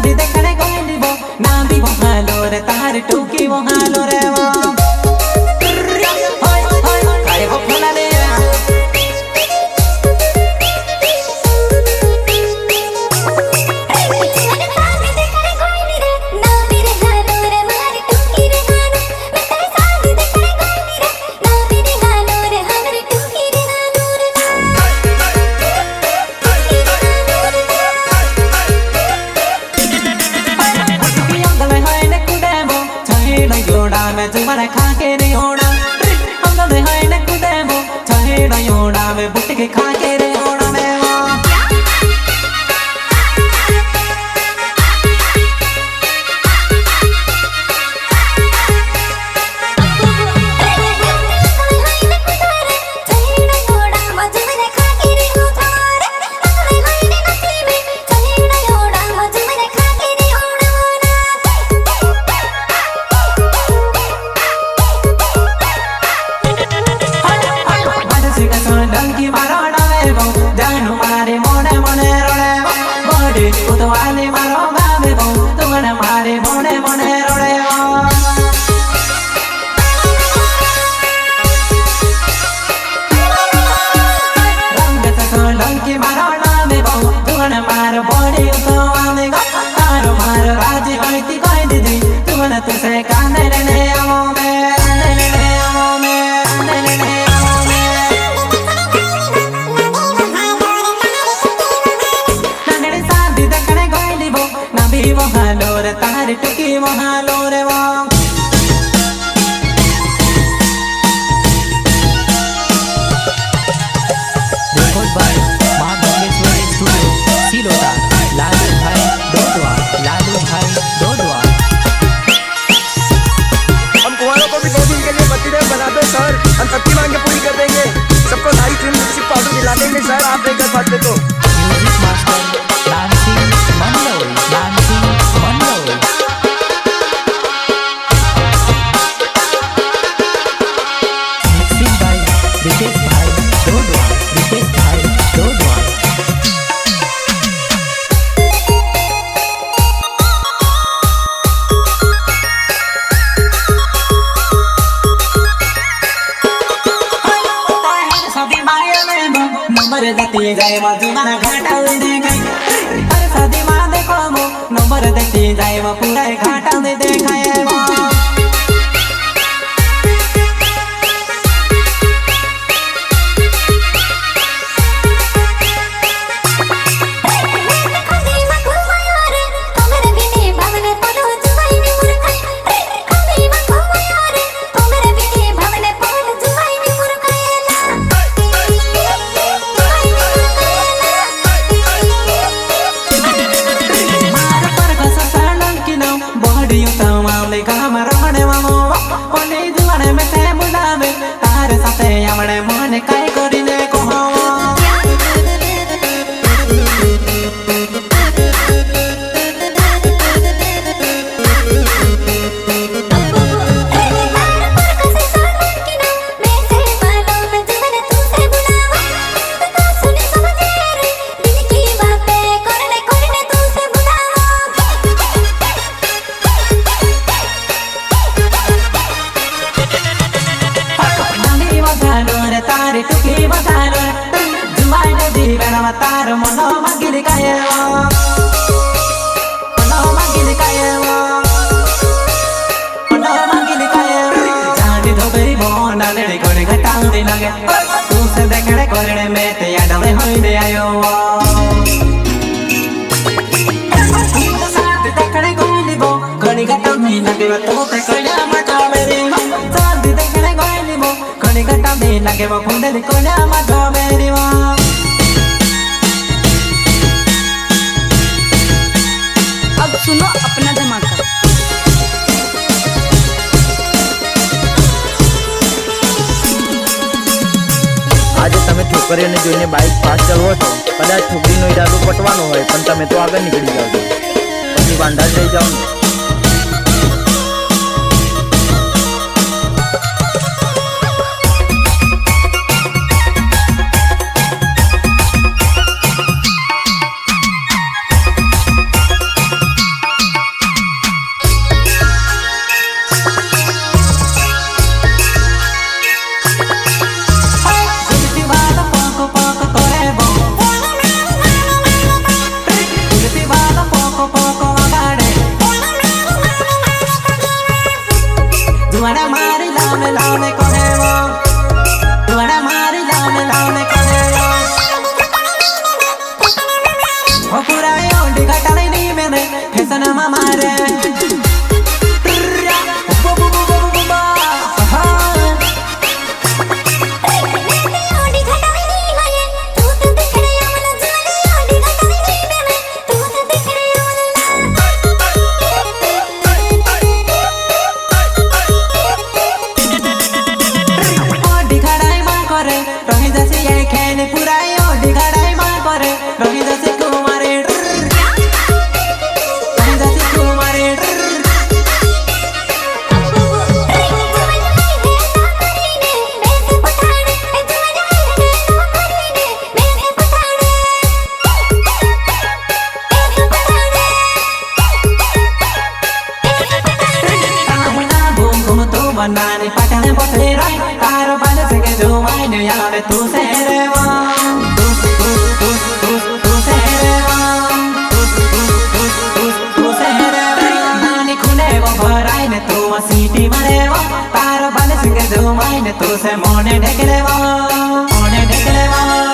सादी देखने कोई वो ना भी वो हालो रे तार टूकी वो हालो रे वो हाय हाय काय वो फुला ले मैं तुम्हारा खा के नहीं होना हम तो है न कुदे वो चाहे नहीं होना मैं बुट के खा के नहीं होना मैं वो डंकी मारो डावे वो जानू मारे मोने मोने रोड़े वो बॉडी उतवाले मारो बाबे वो तुमने मारे मोने मोने रोड़े वो रंग तक डंकी मारो डावे वो तुमने मारो बॉडी उतवाले वो तारो मारो राजी होती कोई दीदी तुमने तुझसे कांदे लेने आओ मैं हालो रे तार टुकी वो हालो रे वो रिकॉर्ड बाय मां मंगेश्वरी स्टूडियो सिलोटा लालू भाई डोडवा हम कुंवारों को भी 2 दिन के लिए बर्थडे बना दो सर हम सबकी मांगे पूरी कर देंगे सबको सारी क्रीम लिपस्टिक पाउडर दिला देंगे सर आप देकर बातें तो म्यूजिक मास्टर डांसिंग मंडल नंबर देती जाए वो तुम्हारा घाटा दे गई अरे शादी मां देखो वो नंबर देती जाए वो पूरा घाटा दे खाए वो मन काय करिने कहो तारे टुकी बतारो जुमाई दी बेना तार मनो मागिल कायवा जाने दो बेरी बोना लेने कोने घटाऊ दे लगे तू से देखने कोने में ते याद में होई दे आयो साथ देखने कोने बो कोने घटाऊ दे लगे तो ते कोने मटा मेरी साथ देखने कोने बो कोने घटाऊ दे लगे वो पुंडली कोने मटा मेरी अब सुनो अपना धमाका। આજે તમે છોકરીઓને જોઈને બાઇક ફાસ્ટ ચલાવો છો, કદાચ છોકરીનો ઈરાદો પટવાનો હોય પણ તમે તો આગળ નીકળી જાઓ છો, પછી વાંઢા જ રહી જાઓ ને। कराई ने तू सीटी मरे वो तारो बल सिंह जो माई ने तू से मोने ढकले वो मोने ढकले वो